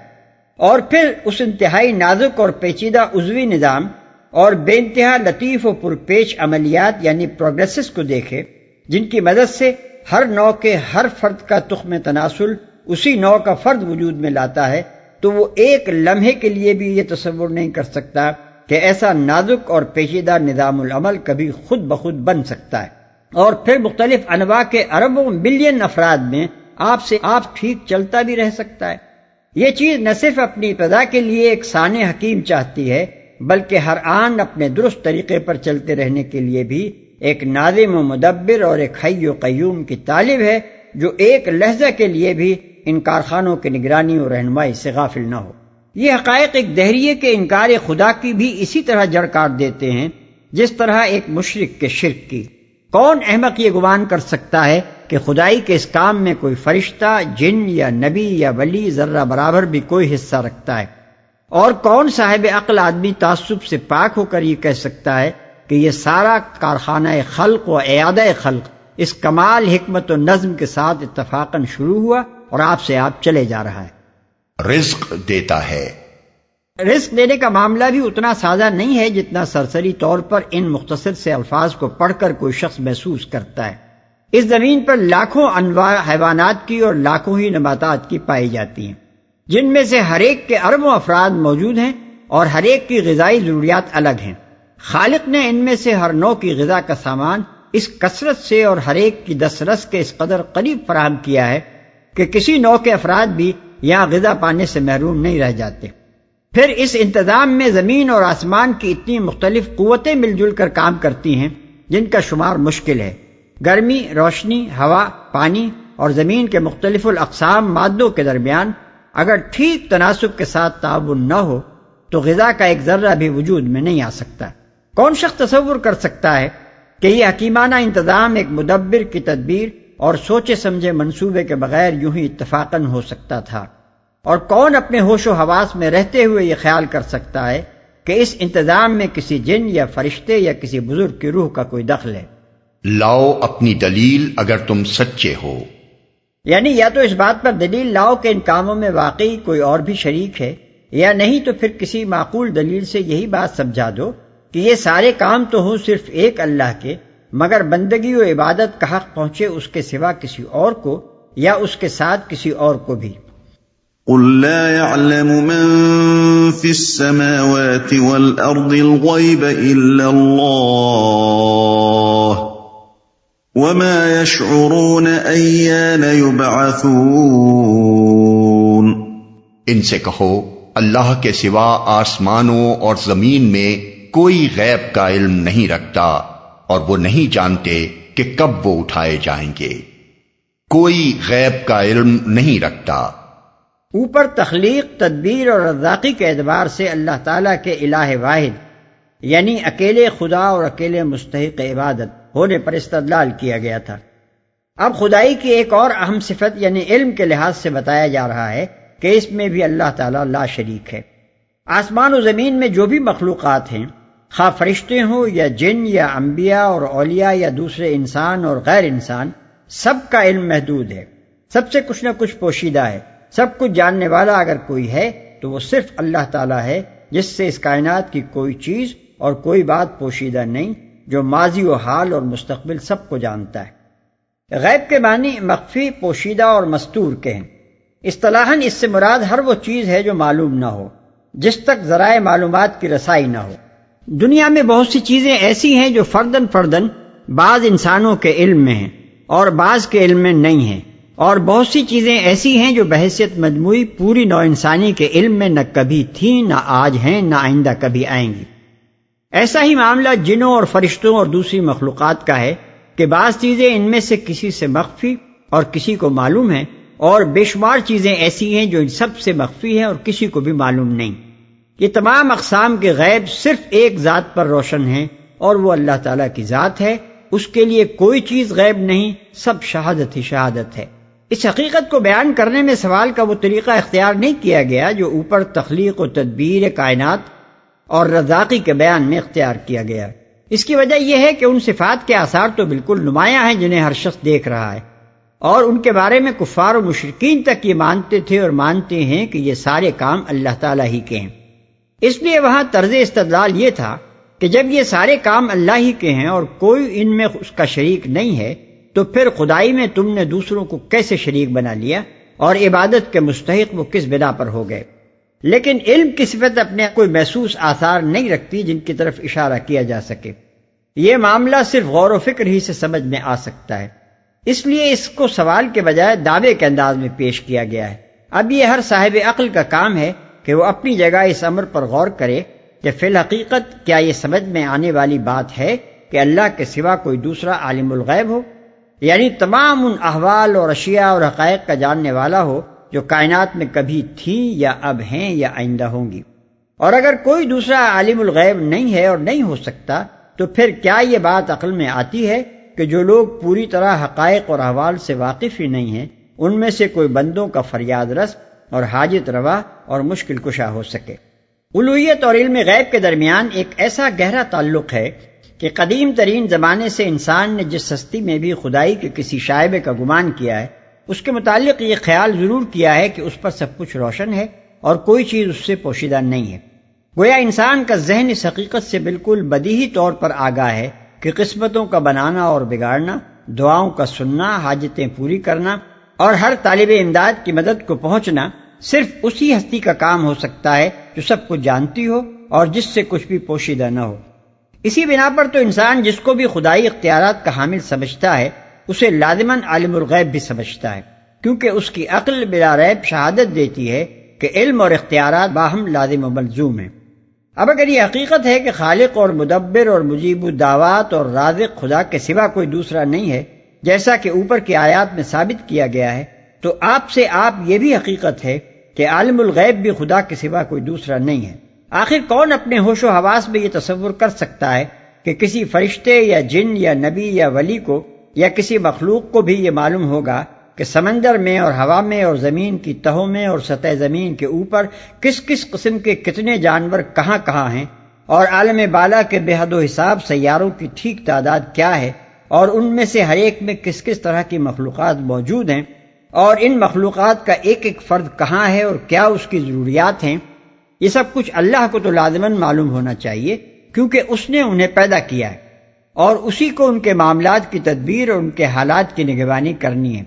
اور پھر اس انتہائی نازک اور پیچیدہ عضوی نظام اور بے انتہا لطیف و پرپیچ عملیات یعنی پروگریسز کو دیکھے جن کی مدد سے ہر نوع کے ہر فرد کا تخم تناسل اسی نوع کا فرد وجود میں لاتا ہے، تو وہ ایک لمحے کے لیے بھی یہ تصور نہیں کر سکتا کہ ایسا نازک اور پیچیدہ نظام العمل کبھی خود بخود بن سکتا ہے، اور پھر مختلف انواع کے اربوں ملین افراد میں آپ سے آپ ٹھیک چلتا بھی رہ سکتا ہے۔ یہ چیز نہ صرف اپنی ابتدا کے لیے ایک صانع حکیم چاہتی ہے، بلکہ ہر آن اپنے درست طریقے پر چلتے رہنے کے لیے بھی ایک ناظم و مدبر اور ایک حی و قیوم کی طالب ہے جو ایک لحظہ کے لیے بھی ان کارخانوں کی نگرانی اور رہنمائی سے غافل نہ ہو۔ یہ حقائق ایک دہریے کے انکار خدا کی بھی اسی طرح جڑ کاٹ دیتے ہیں جس طرح ایک مشرک کے شرک کی۔ کون احمق یہ گمان کر سکتا ہے کہ خدائی کے اس کام میں کوئی فرشتہ، جن یا نبی یا ولی ذرہ برابر بھی کوئی حصہ رکھتا ہے؟ اور کون صاحب عقل آدمی تعصب سے پاک ہو کر یہ کہہ سکتا ہے کہ یہ سارا کارخانہ خلق و اعادہ خلق اس کمال حکمت و نظم کے ساتھ اتفاقاً شروع ہوا اور آپ سے آپ چلے جا رہا ہے؟ رزق دیتا ہے۔ رزق دینے کا معاملہ بھی اتنا سادہ نہیں ہے جتنا سرسری طور پر ان مختصر سے الفاظ کو پڑھ کر کوئی شخص محسوس کرتا ہے۔ اس زمین پر لاکھوں انواع حیوانات کی اور لاکھوں ہی نباتات کی پائی جاتی ہیں، جن میں سے ہر ایک کے اربوں افراد موجود ہیں اور ہر ایک کی غذائی ضروریات الگ ہیں۔ خالق نے ان میں سے ہر نوع کی غذا کا سامان اس کثرت سے اور ہر ایک کی دس رس کے اس قدر قریب فراہم کیا ہے کہ کسی نوع کے افراد بھی یہاں غذا پانے سے محروم نہیں رہ جاتے۔ پھر اس انتظام میں زمین اور آسمان کی اتنی مختلف قوتیں مل جل کر کام کرتی ہیں جن کا شمار مشکل ہے۔ گرمی، روشنی، ہوا، پانی اور زمین کے مختلف الاقسام مادوں کے درمیان اگر ٹھیک تناسب کے ساتھ تعاون نہ ہو تو غذا کا ایک ذرہ بھی وجود میں نہیں آ سکتا۔ کون شخص تصور کر سکتا ہے کہ یہ حکیمانہ انتظام ایک مدبر کی تدبیر اور سوچے سمجھے منصوبے کے بغیر یوں ہی اتفاقاً ہو سکتا تھا؟ اور کون اپنے ہوش و حواس میں رہتے ہوئے یہ خیال کر سکتا ہے کہ اس انتظام میں کسی جن یا فرشتے یا کسی بزرگ کی روح کا کوئی دخل ہے؟ لاؤ اپنی دلیل اگر تم سچے ہو۔ یعنی یا تو اس بات پر دلیل لاؤ کہ ان کاموں میں واقعی کوئی اور بھی شریک ہے، یا نہیں تو پھر کسی معقول دلیل سے یہی بات سمجھا دو کہ یہ سارے کام تو ہوں صرف ایک اللہ کے، مگر بندگی و عبادت کا حق پہنچے اس کے سوا کسی اور کو یا اس کے ساتھ کسی اور کو بھی۔ قل لا يعلم من في السماوات والأرض الغيب إلا الله وما يشعرون أيان يبعثون۔ ان سے کہو اللہ کے سوا آسمانوں اور زمین میں کوئی غیب کا علم نہیں رکھتا اور وہ نہیں جانتے کہ کب وہ اٹھائے جائیں گے۔ کوئی غیب کا علم نہیں رکھتا۔ اوپر تخلیق، تدبیر اور رزاقی کے اعتبار سے اللہ تعالیٰ کے الہ واحد یعنی اکیلے خدا اور اکیلے مستحق عبادت ہونے پر استدلال کیا گیا تھا۔ اب خدائی کی ایک اور اہم صفت یعنی علم کے لحاظ سے بتایا جا رہا ہے کہ اس میں بھی اللہ تعالیٰ لا شریک ہے۔ آسمان و زمین میں جو بھی مخلوقات ہیں، خواہ فرشتے ہوں یا جن یا انبیاء اور اولیاء یا دوسرے انسان اور غیر انسان، سب کا علم محدود ہے، سب سے کچھ نہ کچھ پوشیدہ ہے۔ سب کچھ جاننے والا اگر کوئی ہے تو وہ صرف اللہ تعالیٰ ہے، جس سے اس کائنات کی کوئی چیز اور کوئی بات پوشیدہ نہیں، جو ماضی و حال اور مستقبل سب کو جانتا ہے۔ غیب کے معنی مخفی، پوشیدہ اور مستور کے ہیں۔ اصطلاحاً اس سے مراد ہر وہ چیز ہے جو معلوم نہ ہو، جس تک ذرائع معلومات کی رسائی نہ ہو۔ دنیا میں بہت سی چیزیں ایسی ہیں جو فرداً بعض انسانوں کے علم میں ہیں اور بعض کے علم میں نہیں ہیں، اور بہت سی چیزیں ایسی ہیں جو بحیثیت مجموعی پوری نوع انسانی کے علم میں نہ کبھی تھیں، نہ آج ہیں، نہ آئندہ کبھی آئیں گی۔ ایسا ہی معاملہ جنوں اور فرشتوں اور دوسری مخلوقات کا ہے کہ بعض چیزیں ان میں سے کسی سے مخفی اور کسی کو معلوم ہیں، اور بے شمار چیزیں ایسی ہیں جو ان سب سے مخفی ہیں اور کسی کو بھی معلوم نہیں۔ یہ تمام اقسام کے غیب صرف ایک ذات پر روشن ہیں، اور وہ اللہ تعالیٰ کی ذات ہے۔ اس کے لیے کوئی چیز غیب نہیں، سب شہادت ہی شہادت ہے۔ اس حقیقت کو بیان کرنے میں سوال کا وہ طریقہ اختیار نہیں کیا گیا جو اوپر تخلیق و تدبیر کائنات اور رزاقی کے بیان میں اختیار کیا گیا۔ اس کی وجہ یہ ہے کہ ان صفات کے آثار تو بالکل نمایاں ہیں جنہیں ہر شخص دیکھ رہا ہے، اور ان کے بارے میں کفار و مشرکین تک یہ مانتے تھے اور مانتے ہیں کہ یہ سارے کام اللہ تعالیٰ ہی کے ہیں۔ اس لیے وہاں طرز استدلال یہ تھا کہ جب یہ سارے کام اللہ ہی کے ہیں اور کوئی ان میں اس کا شریک نہیں ہے، تو پھر خدائی میں تم نے دوسروں کو کیسے شریک بنا لیا، اور عبادت کے مستحق وہ کس بنا پر ہو گئے؟ لیکن علم کی صفت اپنے کوئی محسوس آثار نہیں رکھتی جن کی طرف اشارہ کیا جا سکے۔ یہ معاملہ صرف غور و فکر ہی سے سمجھ میں آ سکتا ہے، اس لیے اس کو سوال کے بجائے دعوے کے انداز میں پیش کیا گیا ہے۔ اب یہ ہر صاحب عقل کا کام ہے کہ وہ اپنی جگہ اس امر پر غور کرے کہ فی الحقیقت کیا یہ سمجھ میں آنے والی بات ہے کہ اللہ کے سوا کوئی دوسرا عالم الغیب ہو، یعنی تمام ان احوال اور اشیاء اور حقائق کا جاننے والا ہو جو کائنات میں کبھی تھیں یا اب ہیں یا آئندہ ہوں گی۔ اور اگر کوئی دوسرا عالم الغیب نہیں ہے اور نہیں ہو سکتا، تو پھر کیا یہ بات عقل میں آتی ہے کہ جو لوگ پوری طرح حقائق اور احوال سے واقف ہی نہیں ہیں، ان میں سے کوئی بندوں کا فریاد رس اور حاجت روا اور مشکل کشا ہو سکے؟ الوہیت اور علم غیب کے درمیان ایک ایسا گہرا تعلق ہے کہ قدیم ترین زمانے سے انسان نے جس ہستی میں بھی خدائی کے کسی شائبے کا گمان کیا ہے، اس کے متعلق یہ خیال ضرور کیا ہے کہ اس پر سب کچھ روشن ہے اور کوئی چیز اس سے پوشیدہ نہیں ہے۔ گویا انسان کا ذہن اس حقیقت سے بالکل بدیہی طور پر آگاہ ہے کہ قسمتوں کا بنانا اور بگاڑنا، دعاؤں کا سننا، حاجتیں پوری کرنا اور ہر طالب امداد کی مدد کو پہنچنا صرف اسی ہستی کا کام ہو سکتا ہے جو سب کچھ جانتی ہو اور جس سے کچھ بھی پوشیدہ نہ ہو۔ اسی بنا پر تو انسان جس کو بھی خدائی اختیارات کا حامل سمجھتا ہے، اسے لازماً عالم الغیب بھی سمجھتا ہے، کیونکہ اس کی عقل بلا ریب شہادت دیتی ہے کہ علم اور اختیارات باہم لازم و ملزوم ہیں۔ اب اگر یہ حقیقت ہے کہ خالق اور مدبر اور مجیب الدعوات اور رازق خدا کے سوا کوئی دوسرا نہیں ہے، جیسا کہ اوپر کی آیات میں ثابت کیا گیا ہے، تو آپ سے یہ بھی حقیقت ہے کہ عالم الغیب بھی خدا کے سوا کوئی دوسرا نہیں ہے۔ آخر کون اپنے ہوش و حواس میں یہ تصور کر سکتا ہے کہ کسی فرشتے یا جن یا نبی یا ولی کو یا کسی مخلوق کو بھی یہ معلوم ہوگا کہ سمندر میں اور ہوا میں اور زمین کی تہوں میں اور سطح زمین کے اوپر کس کس قسم کے کتنے جانور کہاں کہاں ہیں، اور عالم بالا کے بے حد و حساب سیاروں کی ٹھیک تعداد کیا ہے، اور ان میں سے ہر ایک میں کس کس طرح کی مخلوقات موجود ہیں، اور ان مخلوقات کا ایک ایک فرد کہاں ہے اور کیا اس کی ضروریات ہیں، یہ سب کچھ اللہ کو تو لازماً معلوم ہونا چاہیے، کیونکہ اس نے انہیں پیدا کیا ہے اور اسی کو ان کے معاملات کی تدبیر اور ان کے حالات کی نگرانی کرنی ہے،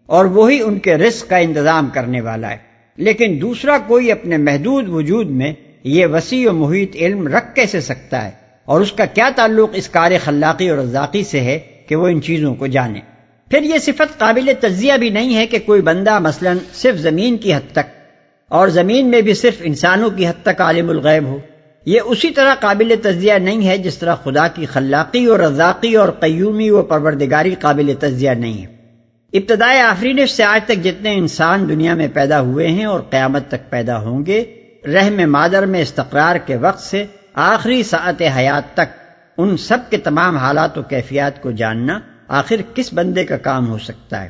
اور وہی ان کے رزق کا انتظام کرنے والا ہے۔ لیکن دوسرا کوئی اپنے محدود وجود میں یہ وسیع و محیط علم رکھ کیسے سکتا ہے، اور اس کا کیا تعلق اس کار خلاقی اور رزاقی سے ہے کہ وہ ان چیزوں کو جانے؟ پھر یہ صفت قابل تجزیہ بھی نہیں ہے کہ کوئی بندہ مثلا صرف زمین کی حد تک اور زمین میں بھی صرف انسانوں کی حد تک عالم الغیب ہو۔ یہ اسی طرح قابل تجزیہ نہیں ہے جس طرح خدا کی خلاقی اور رزاقی اور قیومی و پروردگاری قابل تجزیہ نہیں ہے۔ ابتدائے آفرینش سے آج تک جتنے انسان دنیا میں پیدا ہوئے ہیں اور قیامت تک پیدا ہوں گے، رحم مادر میں استقرار کے وقت سے آخری ساعت حیات تک ان سب کے تمام حالات و کیفیات کو جاننا آخر کس بندے کا کام ہو سکتا ہے،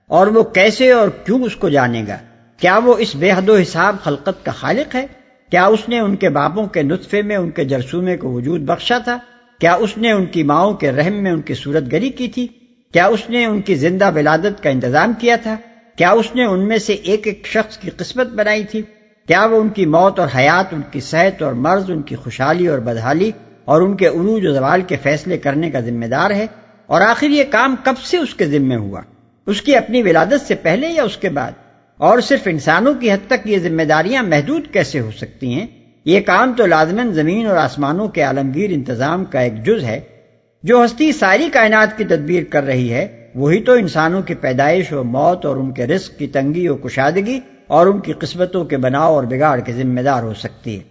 اور وہ کیسے اور کیوں اس کو جانے گا؟ کیا وہ اس بے حد و حساب خلقت کا خالق ہے؟ کیا اس نے ان کے باپوں کے نطفے میں ان کے جرثومے کو وجود بخشا تھا؟ کیا اس نے ان کی ماؤں کے رحم میں ان کی صورت گری کی تھی؟ کیا اس نے ان کی زندہ ولادت کا انتظام کیا تھا؟ کیا اس نے ان میں سے ایک ایک شخص کی قسمت بنائی تھی؟ کیا وہ ان کی موت اور حیات، ان کی صحت اور مرض، ان کی خوشحالی اور بدحالی اور ان کے عروج و زوال کے فیصلے کرنے کا ذمہ دار ہے؟ اور آخر یہ کام کب سے اس کے ذمہ ہوا؟ اس کی اپنی ولادت سے پہلے یا اس کے بعد؟ اور صرف انسانوں کی حد تک یہ ذمہ داریاں محدود کیسے ہو سکتی ہیں؟ یہ کام تو لازماً زمین اور آسمانوں کے عالمگیر انتظام کا ایک جز ہے۔ جو ہستی ساری کائنات کی تدبیر کر رہی ہے، وہی تو انسانوں کی پیدائش و موت اور ان کے رزق کی تنگی و کشادگی اور ان کی قسمتوں کے بناؤ اور بگاڑ کے ذمہ دار ہو سکتی ہے۔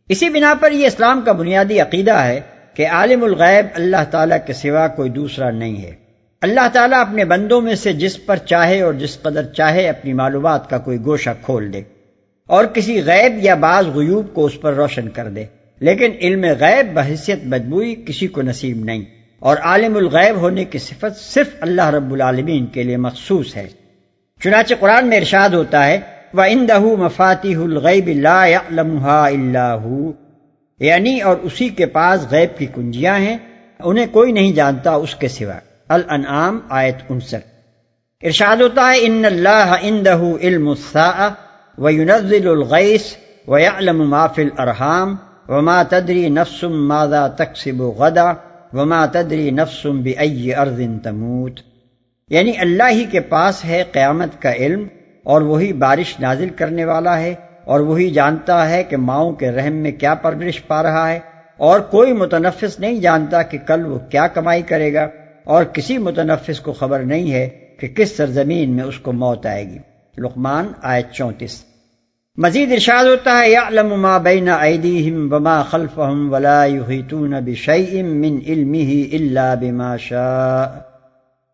اسی بنا پر یہ اسلام کا بنیادی عقیدہ ہے کہ عالم الغیب اللہ تعالیٰ کے سوا کوئی دوسرا نہیں ہے۔ اللہ تعالیٰ اپنے بندوں میں سے جس پر چاہے اور جس قدر چاہے اپنی معلومات کا کوئی گوشہ کھول دے اور کسی غیب یا بعض غیوب کو اس پر روشن کر دے، لیکن علم غیب بحیثیت مجموعی کسی کو نصیب نہیں، اور عالم الغیب ہونے کی صفت صرف اللہ رب العالمین کے لیے مخصوص ہے۔ چنانچہ قرآن میں ارشاد ہوتا ہے وَعِندَهُ مَفَاتِحُ الْغَيْبِ لَا يَعْلَمُهَا إِلَّا هُوَ، یعنی اور اسی کے پاس غیب کی کنجیاں ہیں، انہیں کوئی نہیں جانتا اس کے سوا۔ الانعام آیت 59۔ ارشاد ہوتا ہے ان اللہ عنده علم الساعة وينزل الغیث ويعلم ما في الارحام وما تدری نفس ماذا تکسب غدا وما تدری نفس بأي ارض تموت، یعنی اللہ ہی کے پاس ہے قیامت کا علم، اور وہی بارش نازل کرنے والا ہے، اور وہی جانتا ہے کہ ماؤں کے رحم میں کیا پرورش پا رہا ہے، اور کوئی متنفس نہیں جانتا کہ کل وہ کیا کمائی کرے گا، اور کسی متنفس کو خبر نہیں ہے کہ کس سرزمین میں اس کو موت آئے گی۔ لقمان آیت 34۔ مزید ارشاد ہوتا ہے یعلم ما بین ایدیہم وما خلفہم ولا یحیطون بشیء من علمہ الا بما شاء،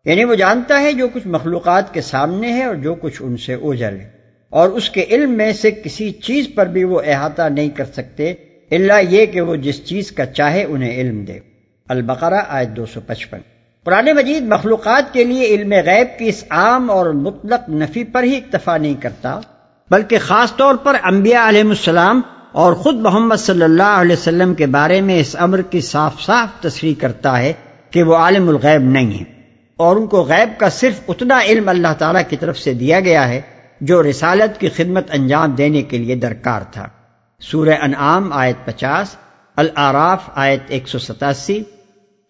یعنی وہ جانتا ہے جو کچھ مخلوقات کے سامنے ہے اور جو کچھ ان سے اوجھل ہے، اور اس کے علم میں سے کسی چیز پر بھی وہ احاطہ نہیں کر سکتے الا یہ کہ وہ جس چیز کا چاہے انہیں علم دے۔ البقرہ آیت 255۔ قرآن مجید مخلوقات کے لیے علم غیب کی اس عام اور مطلق نفی پر ہی اکتفا نہیں کرتا، بلکہ خاص طور پر انبیاء علیہ السلام اور خود محمد صلی اللہ علیہ وسلم کے بارے میں اس امر کی صاف صاف تصریح کرتا ہے کہ وہ عالم الغیب نہیں ہیں، اور ان کو غیب کا صرف اتنا علم اللہ تعالیٰ کی طرف سے دیا گیا ہے جو رسالت کی خدمت انجام دینے کے لیے درکار تھا۔ سورہ انعام آیت 50، الاعراف آیت 187،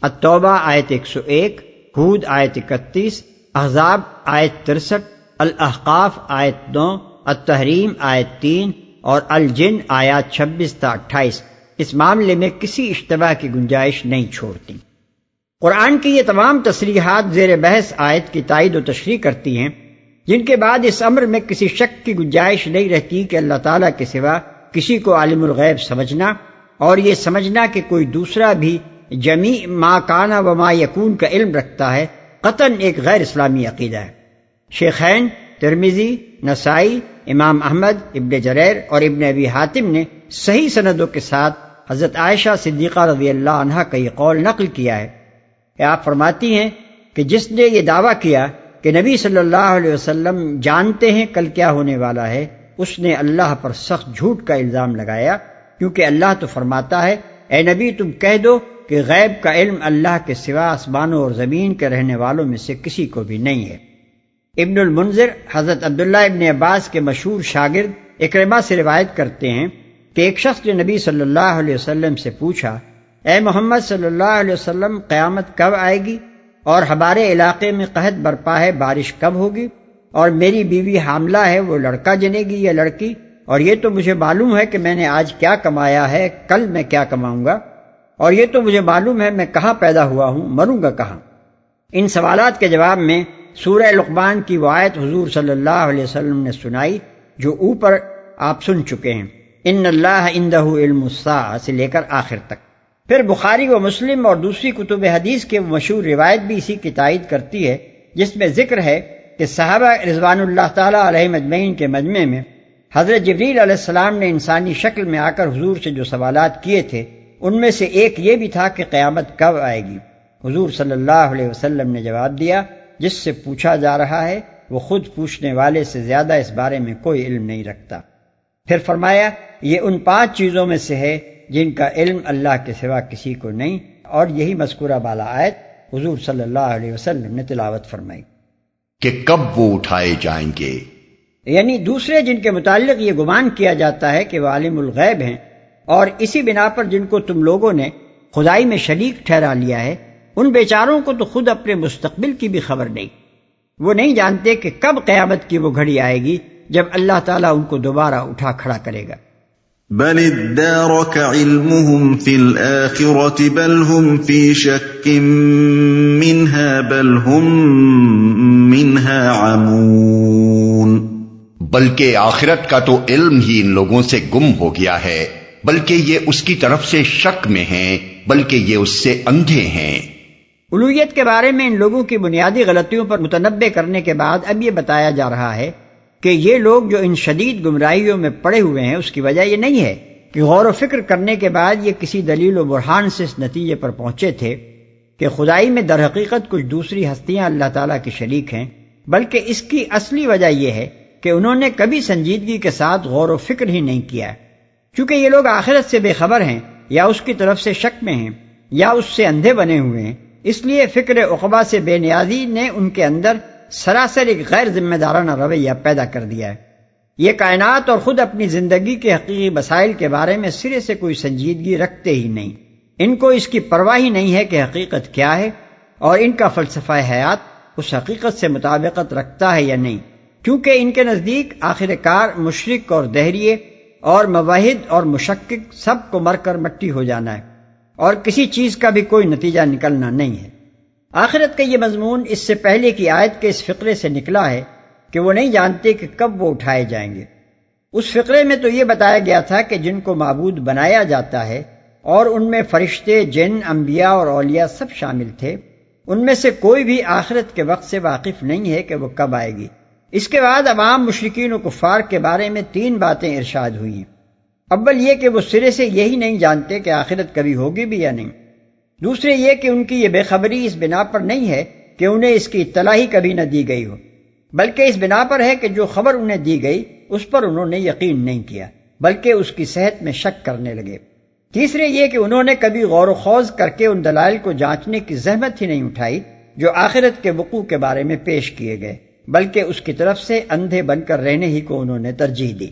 التوبہ آیت 101، ہود آیت 31، احزاب آیت 63، الاحقاف آیت 9، التحریم آیت 3 اور الجن آیات 26 تا 28 اس معاملے میں کسی اشتباہ کی گنجائش نہیں چھوڑتی۔ قرآن کی یہ تمام تصریحات زیر بحث آیت کی تائید و تشریح کرتی ہیں، جن کے بعد اس امر میں کسی شک کی گنجائش نہیں رہتی کہ اللہ تعالیٰ کے سوا کسی کو عالم الغیب سمجھنا اور یہ سمجھنا کہ کوئی دوسرا بھی جمیع ما کان و ما یکون کا علم رکھتا ہے قطعاً ایک غیر اسلامی عقیدہ ہے۔ شیخین ترمذی، نسائی، امام احمد، ابن جریر اور ابن ابی حاتم نے صحیح سندوں کے ساتھ حضرت عائشہ صدیقہ رضی اللہ عنہا کا یہ قول نقل کیا ہے کہ آپ فرماتی ہیں کہ جس نے یہ دعویٰ کیا کہ نبی صلی اللہ علیہ وسلم جانتے ہیں کل کیا ہونے والا ہے، اس نے اللہ پر سخت جھوٹ کا الزام لگایا، کیونکہ اللہ تو فرماتا ہے اے نبی تم کہہ دو کہ غیب کا علم اللہ کے سوا آسمانوں اور زمین کے رہنے والوں میں سے کسی کو بھی نہیں ہے۔ ابن المنذر حضرت عبداللہ ابن عباس کے مشہور شاگرد اکرمہ سے روایت کرتے ہیں کہ ایک شخص نے نبی صلی اللہ علیہ وسلم سے پوچھا اے محمد صلی اللہ علیہ وسلم قیامت کب آئے گی، اور ہمارے علاقے میں قحط برپا ہے، بارش کب ہوگی، اور میری بیوی حاملہ ہے، وہ لڑکا جنے گی یا لڑکی، اور یہ تو مجھے معلوم ہے کہ میں نے آج کیا کمایا ہے، کل میں کیا کماؤں گا، اور یہ تو مجھے معلوم ہے میں کہاں پیدا ہوا ہوں، مروں گا کہاں۔ ان سوالات کے جواب میں سورہ لقمان کی وہ آیت حضور صلی اللہ علیہ وسلم نے سنائی جو اوپر آپ سن چکے ہیں، ان اللہ عندہ علم الساعہ سے لے کر آخر تک۔ پھر بخاری و مسلم اور دوسری کتب حدیث کے وہ مشہور روایت بھی اسی کی تائید کرتی ہے، جس میں ذکر ہے کہ صحابہ رضوان اللہ تعالی علیہم اجمعین کے مجمع میں حضرت جبریل علیہ السلام نے انسانی شکل میں آ کر حضور سے جو سوالات کیے تھے ان میں سے ایک یہ بھی تھا کہ قیامت کب آئے گی۔ حضور صلی اللہ علیہ وسلم نے جواب دیا جس سے پوچھا جا رہا ہے وہ خود پوچھنے والے سے زیادہ اس بارے میں کوئی علم نہیں رکھتا۔ پھر فرمایا یہ ان 5 چیزوں میں سے ہے جن کا علم اللہ کے سوا کسی کو نہیں، اور یہی مذکورہ بالا آیت حضور صلی اللہ علیہ وسلم نے تلاوت فرمائی کہ کب وہ اٹھائے جائیں گے، یعنی دوسرے جن کے متعلق یہ گمان کیا جاتا ہے کہ وہ عالم الغیب ہیں، اور اسی بنا پر جن کو تم لوگوں نے خدائی میں شریک ٹھہرا لیا ہے، ان بیچاروں کو تو خود اپنے مستقبل کی بھی خبر نہیں، وہ نہیں جانتے کہ کب قیامت کی وہ گھڑی آئے گی جب اللہ تعالیٰ ان کو دوبارہ اٹھا کھڑا کرے گا۔ بل ادارك علمهم في الآخرة بل هم في شك منها بل هم منها عمون، بلکہ آخرت کا تو علم ہی ان لوگوں سے گم ہو گیا ہے، بلکہ یہ اس کی طرف سے شک میں ہیں، بلکہ یہ اس سے اندھے ہیں۔ الوہیت کے بارے میں ان لوگوں کی بنیادی غلطیوں پر متنبہ کرنے کے بعد اب یہ بتایا جا رہا ہے کہ یہ لوگ جو ان شدید گمراہیوں میں پڑے ہوئے ہیں اس کی وجہ یہ نہیں ہے کہ غور و فکر کرنے کے بعد یہ کسی دلیل و برہان سے اس نتیجے پر پہنچے تھے کہ خدائی میں در حقیقت کچھ دوسری ہستیاں اللہ تعالیٰ کی شریک ہیں، بلکہ اس کی اصلی وجہ یہ ہے کہ انہوں نے کبھی سنجیدگی کے ساتھ غور و فکر ہی نہیں کیا۔ چونکہ یہ لوگ آخرت سے بے خبر ہیں یا اس کی طرف سے شک میں ہیں یا اس سے اندھے بنے ہوئے ہیں، اس لیے فکر عقبہ سے بے نیازی نے ان کے اندر سراسر ایک غیر ذمہ دارانہ رویہ پیدا کر دیا ہے۔ یہ کائنات اور خود اپنی زندگی کے حقیقی مسائل کے بارے میں سرے سے کوئی سنجیدگی رکھتے ہی نہیں، ان کو اس کی پرواہ ہی نہیں ہے کہ حقیقت کیا ہے اور ان کا فلسفہ حیات اس حقیقت سے مطابقت رکھتا ہے یا نہیں، کیونکہ ان کے نزدیک آخر کار مشرک اور دہریے اور موحد اور مشکک سب کو مر کر مٹی ہو جانا ہے اور کسی چیز کا بھی کوئی نتیجہ نکلنا نہیں ہے۔ آخرت کا یہ مضمون اس سے پہلے کی آیت کے اس فقرے سے نکلا ہے کہ وہ نہیں جانتے کہ کب وہ اٹھائے جائیں گے۔ اس فقرے میں تو یہ بتایا گیا تھا کہ جن کو معبود بنایا جاتا ہے اور ان میں فرشتے، جن، انبیاء اور اولیاء سب شامل تھے، ان میں سے کوئی بھی آخرت کے وقت سے واقف نہیں ہے کہ وہ کب آئے گی۔ اس کے بعد عوام مشرکین و کفار کے بارے میں 3 باتیں ارشاد ہوئی ہیں۔ اول یہ کہ وہ سرے سے یہی نہیں جانتے کہ آخرت کبھی ہوگی بھی یا نہیں۔ دوسرے یہ کہ ان کی یہ بے خبری اس بنا پر نہیں ہے کہ انہیں اس کی اطلاع ہی کبھی نہ دی گئی ہو، بلکہ اس بنا پر ہے کہ جو خبر انہیں دی گئی اس پر انہوں نے یقین نہیں کیا بلکہ اس کی صحت میں شک کرنے لگے۔ تیسرے یہ کہ انہوں نے کبھی غور و خوض کر کے ان دلائل کو جانچنے کی زحمت ہی نہیں اٹھائی جو آخرت کے وقوع کے بارے میں پیش کیے گئے، بلکہ اس کی طرف سے اندھے بن کر رہنے ہی کو انہوں نے ترجیح دی۔